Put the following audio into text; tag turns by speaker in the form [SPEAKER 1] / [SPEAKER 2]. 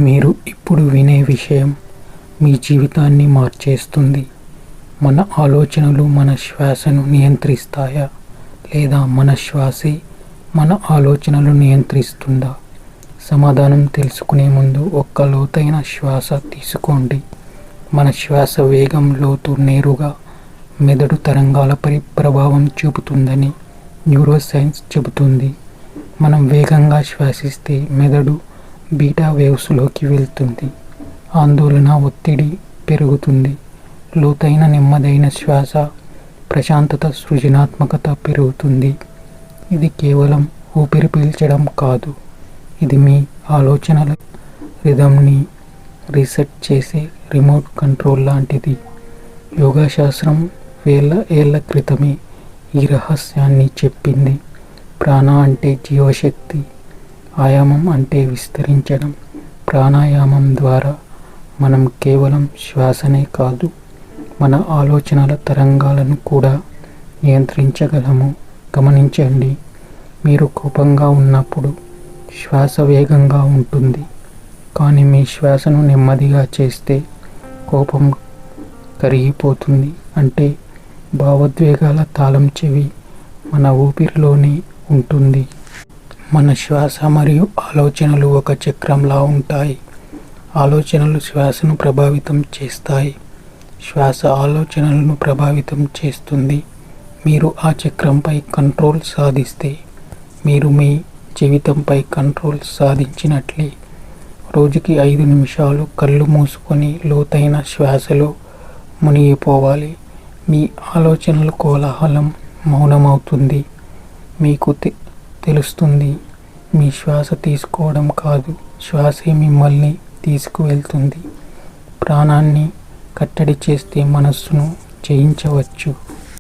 [SPEAKER 1] మీరు ఇప్పుడు వినే విషయం మీ జీవితాన్ని మార్చేస్తుంది. మన ఆలోచనలు మన శ్వాసను నియంత్రిస్తాయా, లేదా మన శ్వాసే మన ఆలోచనలు నియంత్రిస్తుందా? సమాధానం తెలుసుకునే ముందు ఒక్క లోతైన శ్వాస తీసుకోండి. మన శ్వాస వేగం, లోతు నేరుగా మెదడు తరంగాలపై ప్రభావం చూపుతుందని న్యూరోసైన్స్ చెబుతుంది. మనం వేగంగా శ్వాసిస్తే మెదడు బీటా వేవ్స్లోకి వెళ్తుంది. ఆందోళన, ఒత్తిడి పెరుగుతుంది. లోతైన నెమ్మదైన శ్వాస ప్రశాంతత, సృజనాత్మకత పెరుగుతుంది. ఇది కేవలం ఊపిరి పీల్చడం కాదు, ఇది మీ ఆలోచనల రిథంని రీసెట్ చేసే రిమోట్ కంట్రోల్ లాంటిది. యోగా శాస్త్రం వేల ఏళ్ల క్రితమే ఈ రహస్యాన్ని చెప్పింది. ప్రాణ అంటే జీవశక్తి, ఆయామం అంటే విస్తరించడం. ప్రాణాయామం ద్వారా మనం కేవలం శ్వాసనే కాదు, మన ఆలోచనల తరంగాలను కూడా నియంత్రించగలము. గమనించండి, మీరు కోపంగా ఉన్నప్పుడు శ్వాస వేగంగా ఉంటుంది, కానీ మీ శ్వాసను నెమ్మదిగా చేస్తే కోపం కరిగిపోతుంది. అంటే భావోద్వేగాల తాళం చెవి మన ఊపిరిలోనే ఉంటుంది. మన శ్వాస మరియు ఆలోచనలు ఒక చక్రంలా ఉంటాయి. ఆలోచనలు శ్వాసను ప్రభావితం చేస్తాయి, శ్వాస ఆలోచనలను ప్రభావితం చేస్తుంది. మీరు ఆ చక్రంపై కంట్రోల్ సాధిస్తే మీరు మీ జీవితంపై కంట్రోల్ సాధించినట్లే. రోజుకి 5 నిమిషాలు కళ్ళు మూసుకొని లోతైన శ్వాసలో మునిగిపోవాలి. మీ ఆలోచనల కోలాహలం మౌనమవుతుంది. మీకు తెలుస్తుంది, మీ శ్వాస తీసుకోవడం కాదు, శ్వాసే మిమ్మల్ని తీసుకువెళ్తుంది. ప్రాణాన్ని కట్టడి చేస్తే మనస్సును జయించవచ్చు.